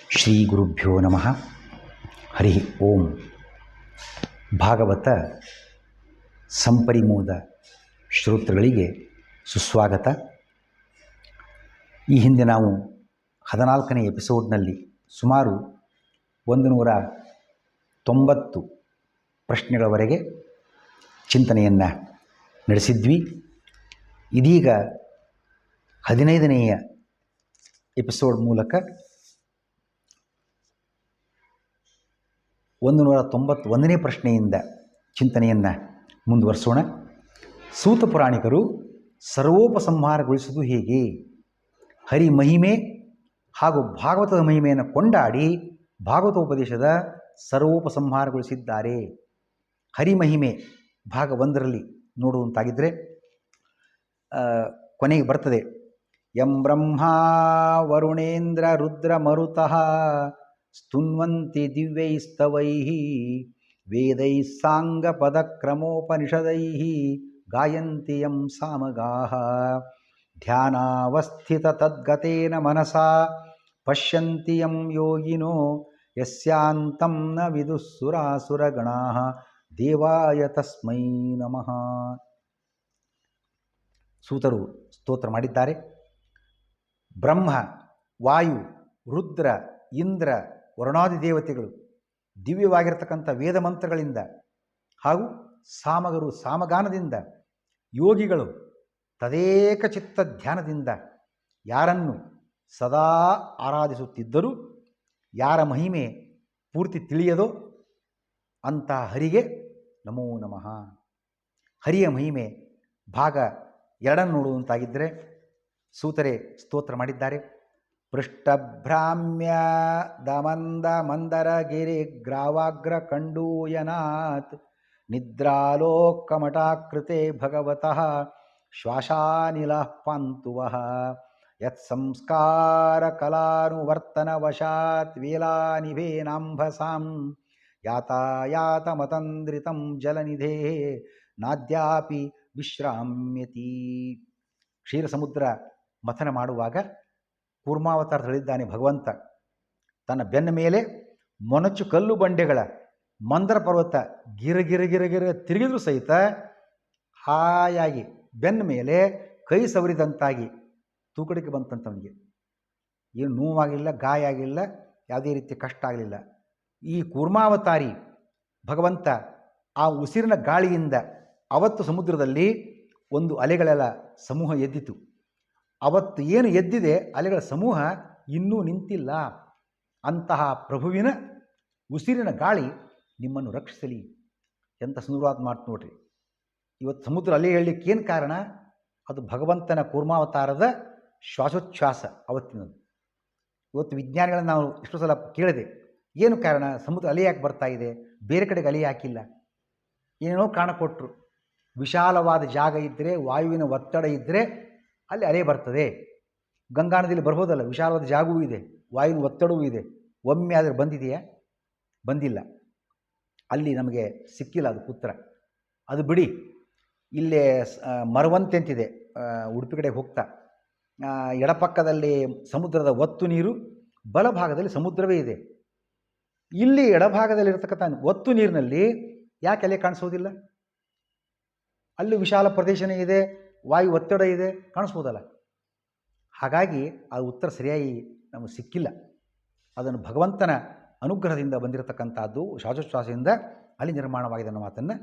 ಶ್ರೀ ಗುರುಭ್ಯೋ ನಮಃ. ಹರಿ ಓಂ. ಭಾಗವತ ಸಂಪರಿಮೋದ ಶ್ರೋತೃಗಳಿಗೆ ಸುಸ್ವಾಗತ. ಈ ಹಿಂದೆ ನಾವು 14ನೇ ಎಪಿಸೋಡ್ನಲ್ಲಿ ಸುಮಾರು 190 ಪ್ರಶ್ನೆಗಳವರೆಗೆ ಚಿಂತನೆಯನ್ನು ನಡೆಸಿದ್ವಿ. ಇದೀಗ 15ನೆಯ ಎಪಿಸೋಡ್ ಮೂಲಕ 191ನೇ ಪ್ರಶ್ನೆಯಿಂದ ಚಿಂತನೆಯನ್ನು ಮುಂದುವರಿಸೋಣ. ಸೂತ ಪುರಾಣಿಕರು ಸರ್ವೋಪಸಂಹಾರಗೊಳಿಸುವುದು ಹೇಗೆ? ಹರಿ ಮಹಿಮೆ ಹಾಗೂ ಭಾಗವತದ ಮಹಿಮೆಯನ್ನು ಕೊಂಡಾಡಿ ಭಾಗವತೋಪದೇಶದ ಸರ್ವೋಪಸಂಹಾರಗೊಳಿಸಿದ್ದಾರೆ. ಹರಿಮಹಿಮೆ ಭಾಗ 1ರಲ್ಲಿ ನೋಡುವಂತಾಗಿದ್ದರೆ ಕೊನೆಗೆ ಬರ್ತದೆ, ಯಂ ಬ್ರಹ್ಮ ವರುಣೇಂದ್ರ ರುದ್ರ ಮರುತಃ ಸ್ತುನ್ವಂತಿ ದಿವ್ಯೈಸ್ತವೈಃ ವೇದೈಃ ಸಾಂಗಪದಕ್ರಮೋಪನಿಷದೈಃ ಗಾಯಂತಿ ಯಂ ಸಾಮಗಾಃ ಧ್ಯಾನಾವಸ್ಥಿತತದ್ಗತೇನ ಮನಸಾ ಪಶ್ಯಂತಿ ಯಂ ಯೋಗಿನೋ ಯಸ್ಯಾಂತಂ ನ ವಿದುಃಸುರಾಸುರಗಣಾಃ ದೇವಾಯ ತಸ್ಮೈ ನಮಃ. ಸೂತರು ಸ್ತೋತ್ರ ಮಾಡಿದ್ದಾರೆ. ಬ್ರಹ್ಮ, ವಾಯು, ರುದ್ರ, ಇಂದ್ರ, ವರುಣಾದಿ ದೇವತೆಗಳು ದಿವ್ಯವಾಗಿರತಕ್ಕಂಥ ವೇದ ಮಂತ್ರಗಳಿಂದ ಹಾಗೂ ಸಾಮಗರು ಸಾಮಗಾನದಿಂದ, ಯೋಗಿಗಳು ತದೇಕ ಚಿತ್ತ ಧ್ಯಾನದಿಂದ ಯಾರನ್ನು ಸದಾ ಆರಾಧಿಸುತ್ತಿದ್ದರೂ ಯಾರ ಮಹಿಮೆ ಪೂರ್ತಿ ತಿಳಿಯದೋ ಅಂತಹ ಹರಿಗೆ ನಮೋ ನಮಃ. ಹರಿಯ ಮಹಿಮೆ ಭಾಗ 2 ನೋಡುವಂತಾಗಿದ್ದರೆ ಸೂತರೆ ಸ್ತೋತ್ರ ಮಾಡಿದ್ದಾರೆ. ಪೃಷ್ಠಭ್ರಾಮ್ಯ ದಮಂದ ಮಂದರಗಿರಿ ಗ್ರಾವಾಗ್ರ ಕಂಡೂಯನಾತ್ ನಿದ್ರಾಲೋಕಮಟಾಕೃತೆ ಭಗವತಃ ಶ್ವಾಸಾನಿಲಃ ಪಾಂತುವಃ ಯತ್ಸಂಸ್ಕಾರ ಕಲಾನುವರ್ತನವಶಾತ್ ವೇಲಾನಿಭೇನಾಂಭಸಾಂ ಯಾತಾಯಾತಮತಂದ್ರಿತಂ ಜಲನಿಧೇ ನಾದ್ಯಾಪಿ ವಿಶ್ರಾಮ್ಯತಿ. ಕ್ಷೀರಸಮುದ್ರ ಮಥನ ಮಾಡುವಾಗ ಕೂರ್ಮಾವತಾರ ಹೇಳಿದ್ದಾನೆ ಭಗವಂತ. ತನ್ನ ಬೆನ್ನ ಮೇಲೆ ಮೊನಚು ಕಲ್ಲು ಬಂಡೆಗಳ ಮಂದರ ಪರ್ವತ ಗಿರಗಿರ ತಿರುಗಿದ್ರೂ ಸಹಿತ ಹಾಯಾಗಿ ಬೆನ್ನ ಮೇಲೆ ಕೈ ಸವರಿದಂತಾಗಿ ತೂಕಡಿಕೆ ಬಂತಂತವನಿಗೆ. ಏನು ನೋವಾಗಿಲ್ಲ, ಗಾಯ ಆಗಿಲ್ಲ, ಯಾವುದೇ ರೀತಿಯ ಕಷ್ಟ ಆಗಲಿಲ್ಲ. ಈ ಕೂರ್ಮಾವತಾರಿ ಭಗವಂತ ಆ ಉಸಿರಿನ ಗಾಳಿಯಿಂದ ಅವತ್ತು ಸಮುದ್ರದಲ್ಲಿ ಒಂದು ಅಲೆಗಳೆಲ್ಲ ಸಮೂಹ ಎದ್ದಿತು. ಅವತ್ತು ಏನು ಎದ್ದಿದೆ ಅಲೆಗಳ ಸಮೂಹ ಇನ್ನೂ ನಿಂತಿಲ್ಲ. ಅಂತಹ ಪ್ರಭುವಿನ ಉಸಿರಿನ ಗಾಳಿ ನಿಮ್ಮನ್ನು ರಕ್ಷಿಸಲಿ. ಎಂಥ ಸುಂದರವಾದ ಮಾತು ನೋಡ್ರಿ. ಇವತ್ತು ಸಮುದ್ರ ಅಲೆ ಹೇಳಲಿಕ್ಕೆ ಏನು ಕಾರಣ? ಅದು ಭಗವಂತನ ಕೂರ್ಮಾವತಾರದ ಶ್ವಾಸೋಚ್ಛ್ವಾಸ ಅವತ್ತಿನದು. ಇವತ್ತು ವಿಜ್ಞಾನಿಗಳನ್ನು ನಾವು ಎಷ್ಟೋ ಸಲ ಕೇಳಿದೆ, ಏನು ಕಾರಣ? ಸಮುದ್ರ ಅಲೆ ಯಾಕೆ ಬರ್ತಾ ಇದೆ? ಬೇರೆ ಕಡೆಗೆ ಅಲೆ ಹಾಕಿಲ್ಲ. ಏನೇನೋ ಕಾರಣ ಕೊಟ್ಟರು. ವಿಶಾಲವಾದ ಜಾಗ ಇದ್ದರೆ, ವಾಯುವಿನ ಒತ್ತಡ ಇದ್ದರೆ ಅಲ್ಲಿ ಅಲೆ ಬರ್ತದೆ. ಗಂಗಾನದಿಯಲ್ಲಿ ಬರ್ಬೋದಲ್ಲ, ವಿಶಾಲವಾದ ಜಾಗವೂ ಇದೆ, ವಾಯುವಿನ ಒತ್ತಡವೂ ಇದೆ. ಒಮ್ಮೆ ಆದರೆ ಬಂದಿದೆಯಾ? ಬಂದಿಲ್ಲ. ಅಲ್ಲಿ ನಮಗೆ ಸಿಕ್ಕಿಲ್ಲ ಅದು ಉತ್ತರ. ಅದು ಬಿಡಿ. ಇಲ್ಲೇ ಮರವಂತೆ ಅಂತಿದೆ ಉಡುಪಿ ಕಡೆ ಹೋಗ್ತಾ. ಎಡಪಕ್ಕದಲ್ಲಿ ಸಮುದ್ರದ ಒತ್ತು ನೀರು, ಬಲಭಾಗದಲ್ಲಿ ಸಮುದ್ರವೇ ಇದೆ. ಇಲ್ಲಿ ಎಡಭಾಗದಲ್ಲಿರ್ತಕ್ಕಂಥ ಒತ್ತು ನೀರಿನಲ್ಲಿ ಯಾಕೆ ಅಲೆ ಕಾಣಿಸೋದಿಲ್ಲ? ಅಲ್ಲಿ ವಿಶಾಲ ಪ್ರದೇಶನೇ ಇದೆ, ವಾಯು ಒತ್ತಡ ಇದೆ, ಕಾಣಿಸ್ಬೋದಲ್ಲ. ಹಾಗಾಗಿ ಆ ಉತ್ತರ ಸರಿಯಾಗಿ ನಮಗೆ ಸಿಕ್ಕಿಲ್ಲ. ಅದನ್ನು ಭಗವಂತನ ಅನುಗ್ರಹದಿಂದ ಬಂದಿರತಕ್ಕಂಥದ್ದು, ಶ್ವಾಸೋಚ್ಛ್ವಾಸದಿಂದ ಅಲ್ಲಿ ನಿರ್ಮಾಣವಾಗಿದೆ ಅನ್ನೋ ಮಾತನ್ನು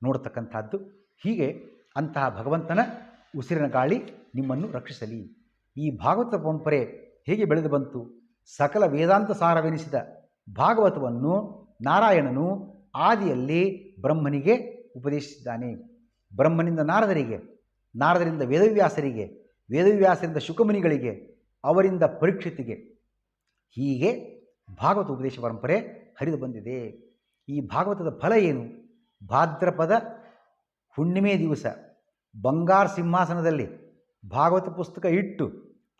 ನೋಡತಕ್ಕಂಥದ್ದು. ಹೀಗೆ ಅಂತಹ ಭಗವಂತನ ಉಸಿರಿನ ಗಾಳಿ ನಿಮ್ಮನ್ನು ರಕ್ಷಿಸಲಿ. ಈ ಭಾಗವತ ಪರಂಪರೆ ಹೇಗೆ ಬೆಳೆದು ಬಂತು? ಸಕಲ ವೇದಾಂತ ಸಾರವೆನಿಸಿದ ಭಾಗವತವನ್ನು ನಾರಾಯಣನು ಆದಿಯಲ್ಲಿ ಬ್ರಹ್ಮನಿಗೆ ಉಪದೇಶಿಸಿದ್ದಾನೆ. ಬ್ರಹ್ಮನಿಂದ ನಾರದರಿಗೆ, ನಾರದರಿಂದ ವೇದವ್ಯಾಸರಿಗೆ, ವೇದವ್ಯಾಸರಿಂದ ಶುಕಮುನಿಗಳಿಗೆ, ಅವರಿಂದ ಪರೀಕ್ಷಿತಿಗೆ, ಹೀಗೆ ಭಾಗವತ ಉಪದೇಶ ಪರಂಪರೆ ಹರಿದು ಬಂದಿದೆ. ಈ ಭಾಗವತದ ಫಲ ಏನು? ಭಾದ್ರಪದ ಹುಣ್ಣಿಮೆ ದಿವಸ ಬಂಗಾರ ಸಿಂಹಾಸನದಲ್ಲಿ ಭಾಗವತ ಪುಸ್ತಕ ಇಟ್ಟು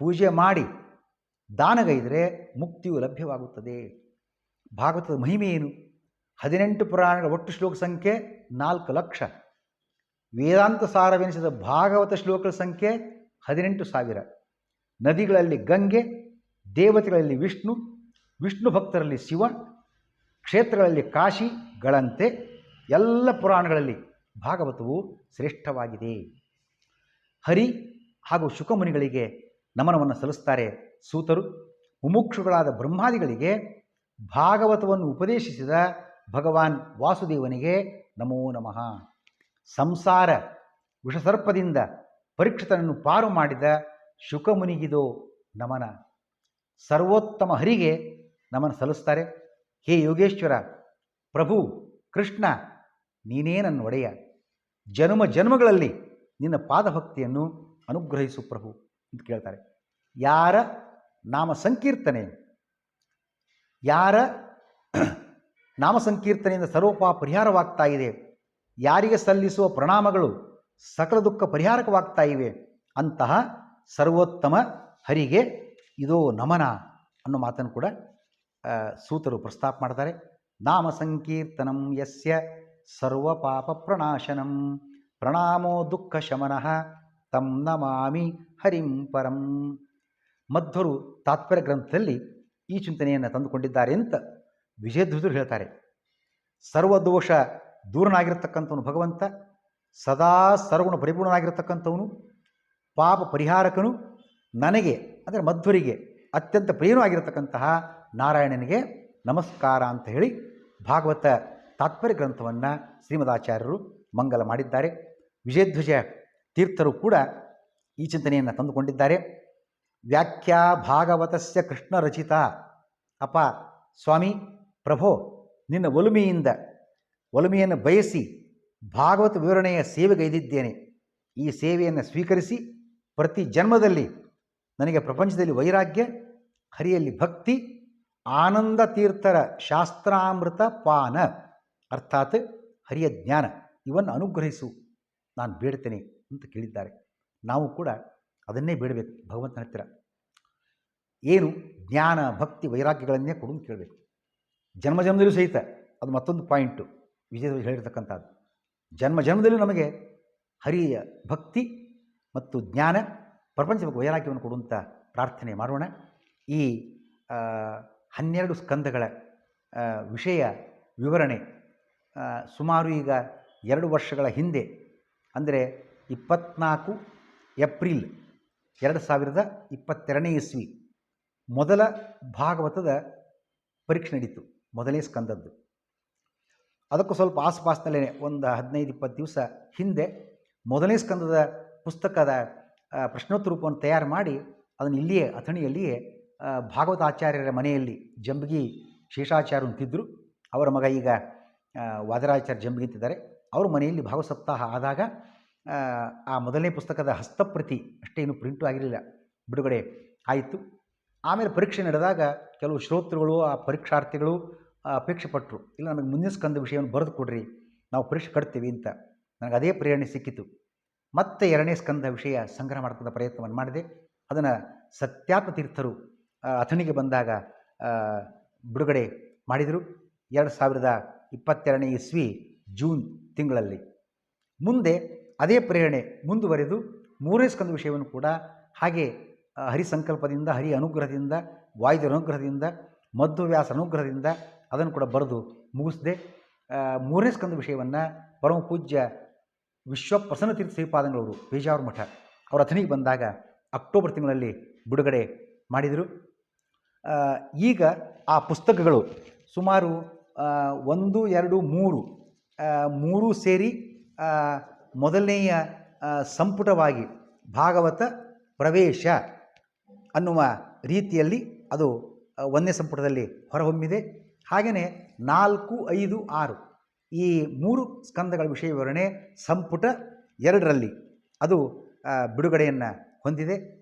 ಪೂಜೆ ಮಾಡಿ ದಾನಗೈದರೆ ಮುಕ್ತಿಯು ಲಭ್ಯವಾಗುತ್ತದೆ. ಭಾಗವತದ ಮಹಿಮೆ ಏನು? 18 ಪುರಾಣಗಳ ಒಟ್ಟು ಶ್ಲೋಕ ಸಂಖ್ಯೆ 4 ಲಕ್ಷ. ವೇದಾಂತ ಸಾರವೆನಿಸಿದ ಭಾಗವತ ಶ್ಲೋಕಗಳ ಸಂಖ್ಯೆ 18,000. ನದಿಗಳಲ್ಲಿ ಗಂಗೆ, ದೇವತೆಗಳಲ್ಲಿ ವಿಷ್ಣು, ವಿಷ್ಣು ಭಕ್ತರಲ್ಲಿ ಶಿವ, ಕ್ಷೇತ್ರಗಳಲ್ಲಿ ಕಾಶಿಗಳಂತೆ ಎಲ್ಲ ಪುರಾಣಗಳಲ್ಲಿ ಭಾಗವತವು ಶ್ರೇಷ್ಠವಾಗಿದೆ. ಹರಿ ಹಾಗೂ ಶುಕಮುನಿಗಳಿಗೆ ನಮನವನ್ನು ಸಲ್ಲಿಸ್ತಾರೆ ಸೂತರು. ಮುಮುಕ್ಷುಗಳಾದ ಬ್ರಹ್ಮಾದಿಗಳಿಗೆ ಭಾಗವತವನ್ನು ಉಪದೇಶಿಸಿದ ಭಗವಾನ್ ವಾಸುದೇವನಿಗೆ ನಮೋ ನಮಃ. ಸಂಸಾರ ವಿಷಸರ್ಪದಿಂದ ಪರೀಕ್ಷಿತನನ್ನು ಪಾರು ಮಾಡಿದ ಶುಕಮುನಿಗಿದೋ ನಮನ. ಸರ್ವೋತ್ತಮ ಹರಿಗೆ ನಮನ ಸಲ್ಲಿಸ್ತಾರೆ. ಹೇ ಯೋಗೇಶ್ವರ ಪ್ರಭು ಕೃಷ್ಣ, ನೀನೇ ನನ್ನ ಒಡೆಯ. ಜನ್ಮ ಜನ್ಮಗಳಲ್ಲಿ ನಿನ್ನ ಪಾದಭಕ್ತಿಯನ್ನು ಅನುಗ್ರಹಿಸು ಪ್ರಭು ಅಂತ ಕೇಳ್ತಾರೆ. ಯಾರ ನಾಮ ಸಂಕೀರ್ತನೆ, ಯಾರ ನಾಮ ಸಂಕೀರ್ತನೆಯಿಂದ ಸರ್ವಪಾಪ ಪರಿಹಾರವಾಗ್ತಾ ಇದೆ, ಯಾರಿಗೆ ಸಲ್ಲಿಸುವ ಪ್ರಣಾಮಗಳು ಸಕಲ ದುಃಖ ಪರಿಹಾರಕವಾಗ್ತಾ ಇವೆ, ಅಂತಹ ಸರ್ವೋತ್ತಮ ಹರಿಗೆ ಇದೋ ನಮನ ಅನ್ನೋ ಮಾತನ್ನು ಕೂಡ ಸೂತರು ಪ್ರಸ್ತಾಪ ಮಾಡ್ತಾರೆ. ನಾಮ ಸಂಕೀರ್ತನಂ ಯಸ್ಯ ಸರ್ವಪಾಪ ಪ್ರಣಾಶನಂ ಪ್ರಣಾಮೋ ದುಃಖ ಶಮನಃ ತಂ ನಮಾಮಿ ಹರಿಂ ಪರಂ. ಮಧ್ವರು ತಾತ್ಪರ್ಯ ಗ್ರಂಥದಲ್ಲಿ ಈ ಚಿಂತನೆಯನ್ನು ತಂದುಕೊಂಡಿದ್ದಾರೆ ಅಂತ ವಿಜಯಧ್ವಜರು ಹೇಳ್ತಾರೆ. ಸರ್ವದೋಷ ದೂರನಾಗಿರ್ತಕ್ಕಂಥವನು ಭಗವಂತ, ಸದಾ ಸರ್ವಗುಣ ಪರಿಪೂರ್ಣನಾಗಿರ್ತಕ್ಕಂಥವನು, ಪಾಪ ಪರಿಹಾರಕನು, ನನಗೆ ಅಂದರೆ ಮಧ್ವರಿಗೆ ಅತ್ಯಂತ ಪ್ರಿಯನೂ ಆಗಿರತಕ್ಕಂತಹ ನಾರಾಯಣನಿಗೆ ನಮಸ್ಕಾರ ಅಂತ ಹೇಳಿ ಭಾಗವತ ತಾತ್ಪರ್ಯ ಗ್ರಂಥವನ್ನು ಶ್ರೀಮದಾಚಾರ್ಯರು ಮಂಗಲ ಮಾಡಿದ್ದಾರೆ. ವಿಜಯಧ್ವಜ ತೀರ್ಥರು ಕೂಡ ಈ ಚಿಂತನೆಯನ್ನು ತಂದುಕೊಂಡಿದ್ದಾರೆ. ವ್ಯಾಖ್ಯಾ ಭಾಗವತಸ್ಯ ಕೃಷ್ಣ ರಚಿತ. ಅಪ್ಪ ಸ್ವಾಮಿ ಪ್ರಭೋ, ನಿನ್ನ ಒಲುಮೆಯನ್ನು ಬಯಸಿ ಭಾಗವತ ವಿವರಣೆಯ ಸೇವೆಗೈದಿದ್ದೇನೆ. ಈ ಸೇವೆಯನ್ನು ಸ್ವೀಕರಿಸಿ ಪ್ರತಿ ಜನ್ಮದಲ್ಲಿ ನನಗೆ ಪ್ರಪಂಚದಲ್ಲಿ ವೈರಾಗ್ಯ, ಹರಿಯಲ್ಲಿ ಭಕ್ತಿ, ಆನಂದ ತೀರ್ಥರ ಶಾಸ್ತ್ರಾಮೃತ ಪಾನ ಅರ್ಥಾತ್ ಹರಿಯ ಜ್ಞಾನ ಇವನ್ನು ಅನುಗ್ರಹಿಸು ನಾನು ಬೇಡ್ತೇನೆ ಅಂತ ಕೇಳಿದ್ದಾರೆ. ನಾವು ಕೂಡ ಅದನ್ನೇ ಬೇಡಬೇಕು ಭಗವಂತನ ಹತ್ತಿರ. ಏನು ಜ್ಞಾನ, ಭಕ್ತಿ, ವೈರಾಗ್ಯಗಳನ್ನೇ ಕೊಡು ಅಂತ ಕೇಳಬೇಕು. ಜನ್ಮ ಜನ್ಮದಲ್ಲೂ ಸಹಿತ ಅದು ಮತ್ತೊಂದು ಪಾಯಿಂಟು ವಿಜಯ ಹೇಳಿರ್ತಕ್ಕಂಥದ್ದು. ಜನ್ಮ ಜನ್ಮದಲ್ಲೂ ನಮಗೆ ಹರಿಯ ಭಕ್ತಿ ಮತ್ತು ಜ್ಞಾನ, ಪ್ರಪಂಚ ವೈರಾಗ್ಯವನ್ನು ಕೊಡುವಂಥ ಪ್ರಾರ್ಥನೆ ಮಾಡೋಣ. ಈ 12 ಸ್ಕಂದಗಳ ವಿಷಯ ವಿವರಣೆ ಸುಮಾರು ಈಗ 2 ವರ್ಷಗಳ ಹಿಂದೆ ಅಂದರೆ 24 ಏಪ್ರಿಲ್ 2022ನೇ ಇಸ್ವಿ ಮೊದಲ ಭಾಗವತದ ಪರೀಕ್ಷೆ ನಡೀತು, ಮೊದಲನೇ ಸ್ಕಂದದ್ದು. ಅದಕ್ಕೂ ಸ್ವಲ್ಪ ಆಸುಪಾಸಿನಲ್ಲೇ ಒಂದು 15-20 ದಿವಸ ಹಿಂದೆ ಮೊದಲನೇ ಸ್ಕಂದದ ಪುಸ್ತಕದ ಪ್ರಶ್ನೋತ್ತರ ರೂಪವನ್ನು ತಯಾರು ಮಾಡಿ ಅದನ್ನು ಇಲ್ಲಿಯೇ ಅಥಣಿಯಲ್ಲಿಯೇ ಭಾಗವತಾಚಾರ್ಯರ ಮನೆಯಲ್ಲಿ ಜಂಬಗಿ ಶೇಷಾಚಾರ್ಯ ಅಂತಿದ್ದರು, ಅವರ ಮಗ ಈಗ ವಾದರಾಚಾರ್ಯ ಜಂಬಗಿ ಅಂತಿದ್ದಾರೆ, ಅವ್ರ ಮನೆಯಲ್ಲಿ ಭಾಗವತ ಸಪ್ತಾಹ ಆದಾಗ ಆ ಮೊದಲನೇ ಪುಸ್ತಕದ ಹಸ್ತಪ್ರತಿ ಅಷ್ಟೇ ಇನ್ನೂ ಪ್ರಿಂಟು ಆಗಿರಲಿಲ್ಲ, ಬಿಡುಗಡೆ ಆಯಿತು. ಆಮೇಲೆ ಪರೀಕ್ಷೆ ನಡೆದಾಗ ಕೆಲವು ಶ್ರೋತೃಗಳು, ಆ ಪರೀಕ್ಷಾರ್ಥಿಗಳು ಅಪೇಕ್ಷೆ ಪಟ್ಟರು, ಇಲ್ಲ ನಮಗೆ ಮುಂದಿನ ಸ್ಕಂದ ವಿಷಯವನ್ನು ಬರೆದು ಕೊಡ್ರಿ, ನಾವು ಪರೀಕ್ಷೆ ಕಟ್ತೀವಿ ಅಂತ. ನನಗೆ ಅದೇ ಪ್ರೇರಣೆ ಸಿಕ್ಕಿತು. ಮತ್ತೆ 2ನೇ ಸ್ಕಂದ ವಿಷಯ ಸಂಗ್ರಹ ಮಾಡ್ಕೊಂಡ ಪ್ರಯತ್ನವನ್ನು ಮಾಡಿದೆ. ಅದನ್ನು ಸತ್ಯಾತ್ಮ ತೀರ್ಥರು ಅಥಣಿಗೆ ಬಂದಾಗ ಬಿಡುಗಡೆ ಮಾಡಿದರು 2022ನೇ ಇಸ್ವಿ ಜೂನ್ ತಿಂಗಳಲ್ಲಿ. ಮುಂದೆ ಅದೇ ಪ್ರೇರಣೆ ಮುಂದುವರೆದು 3ನೇ ಸ್ಕಂದ ವಿಷಯವನ್ನು ಕೂಡ ಹಾಗೆ ಹರಿಸಂಕಲ್ಪದಿಂದ, ಹರಿ ಅನುಗ್ರಹದಿಂದ, ವಾಯುದೇವರ ಅನುಗ್ರಹದಿಂದ, ಮಧ್ವವ್ಯಾಸ ಅನುಗ್ರಹದಿಂದ ಅದನ್ನು ಕೂಡ ಬರೆದು ಮುಗಿಸಿದೆ. 3ನೇ ಸ್ಕಂದ ವಿಷಯವನ್ನು ಪರಮ ಪೂಜ್ಯ ವಿಶ್ವಪ್ರಸನ್ನ ತೀರ್ಥ ಶ್ರೀಪಾದಂಗಳವರು ಪೇಜಾವರ ಮಠ ಅವರು ಅಥಣಿಗೆ ಬಂದಾಗ ಅಕ್ಟೋಬರ್ ತಿಂಗಳಲ್ಲಿ ಬಿಡುಗಡೆ ಮಾಡಿದರು. ಈಗ ಆ ಪುಸ್ತಕಗಳು ಸುಮಾರು 1, 2, 3 ಸೇರಿ ಮೊದಲನೆಯ ಸಂಪುಟವಾಗಿ ಭಾಗವತ ಪ್ರವೇಶ ಅನ್ನುವ ರೀತಿಯಲ್ಲಿ ಅದು 1ನೇ ಸಂಪುಟದಲ್ಲಿ ಹೊರಹೊಮ್ಮಿದೆ. ಹಾಗೆಯೇ 4, 5, 6 ಈ 3 ಸ್ಕಂದಗಳ ವಿಷಯ ವಿವರಣೆ ಸಂಪುಟ 2ರಲ್ಲಿ ಅದು ಬಿಡುಗಡೆಯನ್ನು ಹೊಂದಿದೆ.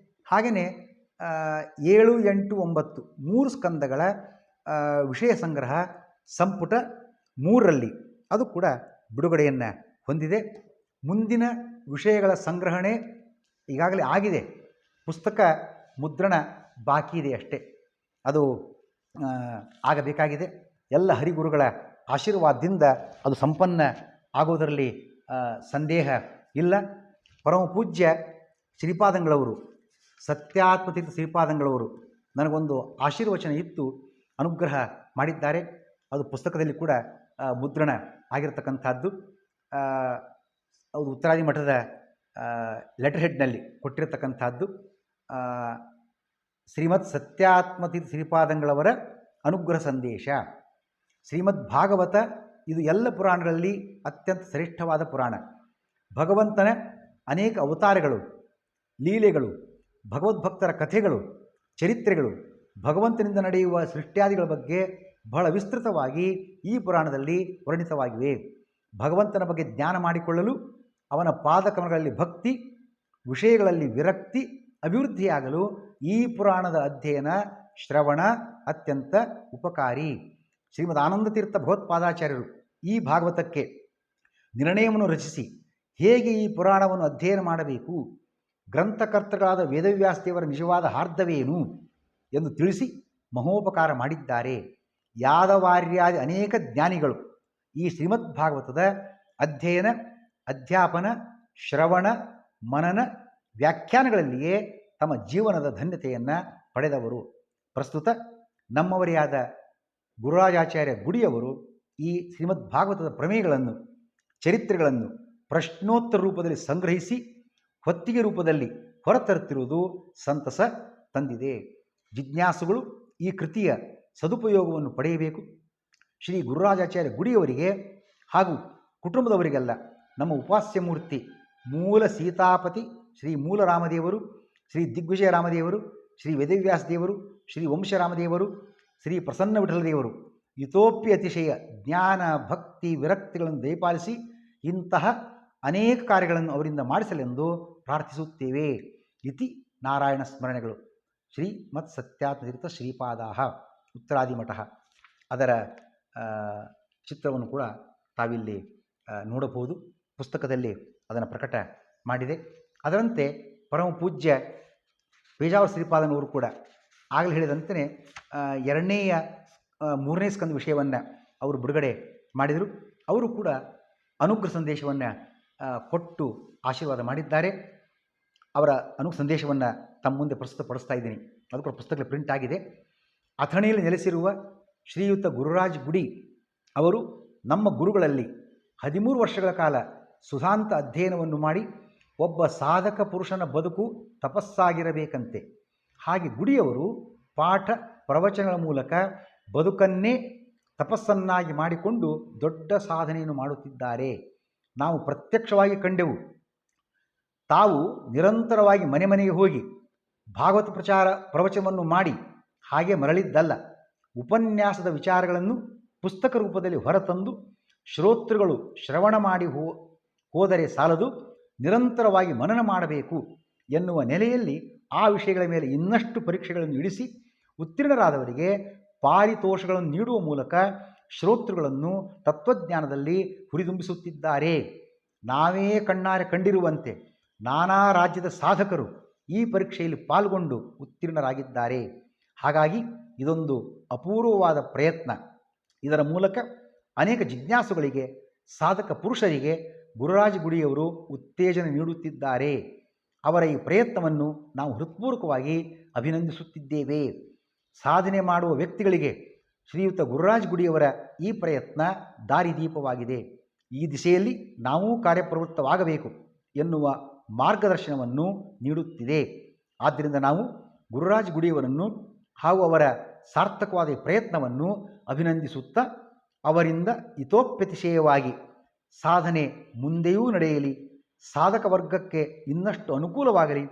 ಹಾಗೆಯೇ 7, 8, 9 3 ಸ್ಕಂದಗಳ ವಿಷಯ ಸಂಗ್ರಹ ಸಂಪುಟ 3ರಲ್ಲಿ ಅದು ಕೂಡ ಬಿಡುಗಡೆಯನ್ನು ಹೊಂದಿದೆ. ಮುಂದಿನ ವಿಷಯಗಳ ಸಂಗ್ರಹಣೆ ಈಗಾಗಲೇ ಆಗಿದೆ, ಪುಸ್ತಕ ಮುದ್ರಣ ಬಾಕಿ ಇದೆ ಅಷ್ಟೇ, ಅದು ಆಗಬೇಕಾಗಿದೆ. ಎಲ್ಲ ಹರಿಗುರುಗಳ ಆಶೀರ್ವಾದದಿಂದ ಅದು ಸಂಪನ್ನ ಆಗೋದರಲ್ಲಿ ಸಂದೇಹ ಇಲ್ಲ. ಪರಮ ಪೂಜ್ಯ ಶ್ರೀಪಾದಂಗಳವರು, ಸತ್ಯಾತ್ಮತೀರ್ಥ ಶ್ರೀಪಾದಂಗಳವರು ನನಗೊಂದು ಆಶೀರ್ವಚನ ಇತ್ತು, ಅನುಗ್ರಹ ಮಾಡಿದ್ದಾರೆ. ಅದು ಪುಸ್ತಕದಲ್ಲಿ ಕೂಡ ಮುದ್ರಣ ಆಗಿರತಕ್ಕಂಥದ್ದು. ಅದು ಉತ್ತರಾದಿ ಮಠದ ಲೆಟರ್ ಹೆಡ್ನಲ್ಲಿ ಕೊಟ್ಟಿರತಕ್ಕಂಥದ್ದು. ಶ್ರೀಮದ್ ಸತ್ಯಾತ್ಮತೀರ್ಥ ಶ್ರೀಪಾದಂಗಳವರ ಅನುಗ್ರಹ ಸಂದೇಶ. ಶ್ರೀಮದ್ ಭಾಗವತ ಇದು ಎಲ್ಲ ಪುರಾಣಗಳಲ್ಲಿ ಅತ್ಯಂತ ಶ್ರೇಷ್ಠವಾದ ಪುರಾಣ. ಭಗವಂತನ ಅನೇಕ ಅವತಾರಗಳು, ಲೀಲೆಗಳು, ಭಗವದ್ಭಕ್ತರ ಕಥೆಗಳು, ಚರಿತ್ರೆಗಳು, ಭಗವಂತನಿಂದ ನಡೆಯುವ ಸೃಷ್ಟ್ಯಾದಿಗಳ ಬಗ್ಗೆ ಬಹಳ ವಿಸ್ತೃತವಾಗಿ ಈ ಪುರಾಣದಲ್ಲಿ ವರ್ಣಿತವಾಗಿವೆ. ಭಗವಂತನ ಬಗ್ಗೆ ಜ್ಞಾನ ಮಾಡಿಕೊಳ್ಳಲು ಅವನ ಪಾದಕಮಲಗಳಲ್ಲಿ ಭಕ್ತಿ, ವಿಷಯಗಳಲ್ಲಿ ವಿರಕ್ತಿ ಅಭಿವೃದ್ಧಿಯಾಗಲು ಈ ಪುರಾಣದ ಅಧ್ಯಯನ ಶ್ರವಣ ಅತ್ಯಂತ ಉಪಕಾರಿ. ಶ್ರೀಮದ್ ಆನಂದತೀರ್ಥ ಭಗವತ್ಪಾದಾಚಾರ್ಯರು ಈ ಭಾಗವತಕ್ಕೆ ನಿರ್ಣಯವನ್ನು ರಚಿಸಿ ಹೇಗೆ ಈ ಪುರಾಣವನ್ನು ಅಧ್ಯಯನ ಮಾಡಬೇಕು, ಗ್ರಂಥಕರ್ತಗಳಾದ ವೇದವ್ಯಾಸದೇವರ ನಿಜವಾದ ಹಾರ್ದವೇನು ಎಂದು ತಿಳಿಸಿ ಮಹೋಪಕಾರ ಮಾಡಿದ್ದಾರೆ. ಯಾದವಾರ್ಯಾದಿ ಅನೇಕ ಜ್ಞಾನಿಗಳು ಈ ಶ್ರೀಮದ್ ಭಾಗವತದ ಅಧ್ಯಯನ, ಅಧ್ಯಾಪನ, ಶ್ರವಣ, ಮನನ, ವ್ಯಾಖ್ಯಾನಗಳಲ್ಲಿಯೇ ತಮ್ಮ ಜೀವನದ ಧನ್ಯತೆಯನ್ನು ಪಡೆದವರು. ಪ್ರಸ್ತುತ ನಮ್ಮವರೇ ಆದ ಗುರುರಾಜಾಚಾರ್ಯ ಗುಡಿಯವರು ಈ ಶ್ರೀಮದ್ ಭಾಗವತದ ಪ್ರಮೇಯಗಳನ್ನು, ಚರಿತ್ರೆಗಳನ್ನು ಪ್ರಶ್ನೋತ್ತರ ರೂಪದಲ್ಲಿ ಸಂಗ್ರಹಿಸಿ ಹೊತ್ತಿಗೆ ರೂಪದಲ್ಲಿ ಹೊರತರುತ್ತಿರುವುದು ಸಂತಸ ತಂದಿದೆ. ಜಿಜ್ಞಾಸುಗಳು ಈ ಕೃತಿಯ ಸದುಪಯೋಗವನ್ನು ಪಡೆಯಬೇಕು. ಶ್ರೀ ಗುರುರಾಜಾಚಾರ್ಯ ಗುಡಿಯವರಿಗೆ ಹಾಗೂ ಕುಟುಂಬದವರಿಗೆಲ್ಲ ನಮ್ಮ ಉಪಾಸ್ಯ ಮೂರ್ತಿ ಮೂಲ ಸೀತಾಪತಿ ಶ್ರೀ ಮೂಲರಾಮದೇವರು, ಶ್ರೀ ದಿಗ್ವಿಜಯ ರಾಮದೇವರು, ಶ್ರೀ ವೇದವ್ಯಾಸ ದೇವರು, ಶ್ರೀ ವಂಶರಾಮದೇವರು, ಶ್ರೀ ಪ್ರಸನ್ನ ವಿಠಲದೇವರು ಇತೋಪಿ ಅತಿಶಯ ಜ್ಞಾನ, ಭಕ್ತಿ, ವಿರಕ್ತಿಗಳನ್ನು ದಯಪಾಲಿಸಿ ಇಂತಹ ಅನೇಕ ಕಾರ್ಯಗಳನ್ನು ಅವರಿಂದ ಮಾಡಿಸಲೆಂದು ಪ್ರಾರ್ಥಿಸುತ್ತೇವೆ. ಇತಿ ನಾರಾಯಣ ಸ್ಮರಣೆಗಳು. ಶ್ರೀಮತ್ ಸತ್ಯಾತ್ಮತೀರ್ಥ ಶ್ರೀಪಾದಾಹ ಉತ್ತರಾದಿ ಮಠ. ಅದರ ಚಿತ್ರವನ್ನು ಕೂಡ ತಾವಿಲ್ಲಿ ನೋಡಬಹುದು. ಪುಸ್ತಕದಲ್ಲಿ ಅದನ್ನು ಪ್ರಕಟ ಮಾಡಿದೆ. ಅದರಂತೆ ಪರಮ ಪೂಜ್ಯ ಪೇಜಾವರ ಶ್ರೀಪಾದನವರು ಕೂಡ ಆಗಲೇ ಹೇಳಿದಂತೆಯೇ ಎರಡನೆಯ ಮೂರನೇ ಸ್ಕಂದ ವಿಷಯವನ್ನು ಅವರು ಬಿಡುಗಡೆ ಮಾಡಿದರು. ಅವರು ಕೂಡ ಅನುಗ್ರಹ ಸಂದೇಶವನ್ನು ಕೊಟ್ಟು ಆಶೀರ್ವಾದ ಮಾಡಿದ್ದಾರೆ. ಅವರ ಸಂದೇಶವನ್ನು ತಮ್ಮ ಮುಂದೆ ಪ್ರಸ್ತುತಪಡಿಸ್ತಾ ಇದ್ದೀನಿ. ಅದು ಕೂಡ ಪುಸ್ತಕದಲ್ಲಿ ಪ್ರಿಂಟ್ ಆಗಿದೆ. ಅಥಣಿಯಲ್ಲಿ ನೆಲೆಸಿರುವ ಶ್ರೀಯುತ ಗುರುರಾಜ್ ಗುಡಿ ಅವರು ನಮ್ಮ ಗುರುಗಳಲ್ಲಿ 13 ವರ್ಷಗಳ ಕಾಲ ಸುಧಾಂತ ಅಧ್ಯಯನವನ್ನು ಮಾಡಿ ಒಬ್ಬ ಸಾಧಕ ಪುರುಷನ ಬದುಕು ತಪಸ್ಸಾಗಿರಬೇಕಂತೆ. ಹಾಗೆ ಗುಡಿಯವರು ಪಾಠ ಪ್ರವಚನಗಳ ಮೂಲಕ ಬದುಕನ್ನೇ ತಪಸ್ಸನ್ನಾಗಿ ಮಾಡಿಕೊಂಡು ದೊಡ್ಡ ಸಾಧನೆಯನ್ನು ಮಾಡುತ್ತಿದ್ದಾರೆ. ನಾವು ಪ್ರತ್ಯಕ್ಷವಾಗಿ ಕಂಡೆವು. ತಾವು ನಿರಂತರವಾಗಿ ಮನೆ ಮನೆಗೆ ಹೋಗಿ ಭಾಗವತ ಪ್ರವಚನವನ್ನು ಮಾಡಿ ಹಾಗೆ ಮರಳಿದ್ದಲ್ಲ, ಉಪನ್ಯಾಸದ ವಿಚಾರಗಳನ್ನು ಪುಸ್ತಕ ರೂಪದಲ್ಲಿ ಹೊರತಂದು ಶ್ರೋತೃಗಳು ಶ್ರವಣ ಮಾಡಿ ಹೋದರೆ ಸಾಲದು, ನಿರಂತರವಾಗಿ ಮನನ ಮಾಡಬೇಕು ಎನ್ನುವ ನೆಲೆಯಲ್ಲಿ ಆ ವಿಷಯಗಳ ಮೇಲೆ ಇನ್ನಷ್ಟು ಪರೀಕ್ಷೆಗಳನ್ನು ಇಡಿಸಿ ಉತ್ತೀರ್ಣರಾದವರಿಗೆ ಪಾರಿತೋಷಗಳನ್ನು ನೀಡುವ ಮೂಲಕ ಶ್ರೋತೃಗಳನ್ನು ತತ್ವಜ್ಞಾನದಲ್ಲಿ ಹುರಿದುಂಬಿಸುತ್ತಿದ್ದಾರೆ. ನಾವೇ ಕಣ್ಣಾರೆ ಕಂಡಿರುವಂತೆ ನಾನಾ ರಾಜ್ಯದ ಸಾಧಕರು ಈ ಪರೀಕ್ಷೆಯಲ್ಲಿ ಪಾಲ್ಗೊಂಡು ಉತ್ತೀರ್ಣರಾಗಿದ್ದಾರೆ. ಹಾಗಾಗಿ ಇದೊಂದು ಅಪೂರ್ವವಾದ ಪ್ರಯತ್ನ. ಇದರ ಮೂಲಕ ಅನೇಕ ಜಿಜ್ಞಾಸುಗಳಿಗೆ, ಸಾಧಕ ಪುರುಷರಿಗೆ ಗುರುರಾಜ ಗುಡಿಯವರು ಉತ್ತೇಜನ ನೀಡುತ್ತಿದ್ದಾರೆ. ಅವರ ಈ ಪ್ರಯತ್ನವನ್ನು ನಾವು ಹೃತ್ಪೂರ್ವಕವಾಗಿ ಅಭಿನಂದಿಸುತ್ತಿದ್ದೇವೆ. ಸಾಧನೆ ಮಾಡುವ ವ್ಯಕ್ತಿಗಳಿಗೆ ಶ್ರೀಯುತ ಗುರುರಾಜ ಗುಡಿಯವರ ಈ ಪ್ರಯತ್ನ ದಾರಿದೀಪವಾಗಿದೆ. ಈ ದಿಶೆಯಲ್ಲಿ ನಾವೂ ಕಾರ್ಯಪ್ರವೃತ್ತವಾಗಬೇಕು ಎನ್ನುವ ಮಾರ್ಗದರ್ಶನವನ್ನು ನೀಡುತ್ತಿದೆ. ಆದ್ದರಿಂದ ನಾವು ಗುರುರಾಜ ಗುಡಿಯವರನ್ನು ಹಾಗೂ ಅವರ ಸಾರ್ಥಕವಾದ ಪ್ರಯತ್ನವನ್ನು ಅಭಿನಂದಿಸುತ್ತಾ ಅವರಿಂದ ಇತೋಪ್ಯತಿಶಯವಾಗಿ ಸಾಧನೆ ಮುಂದೆಯೂ ನಡೆಯಲಿ, ಸಾಧಕ ವರ್ಗಕ್ಕೆ ಇನ್ನಷ್ಟು ಅನುಕೂಲವಾಗಲಿ,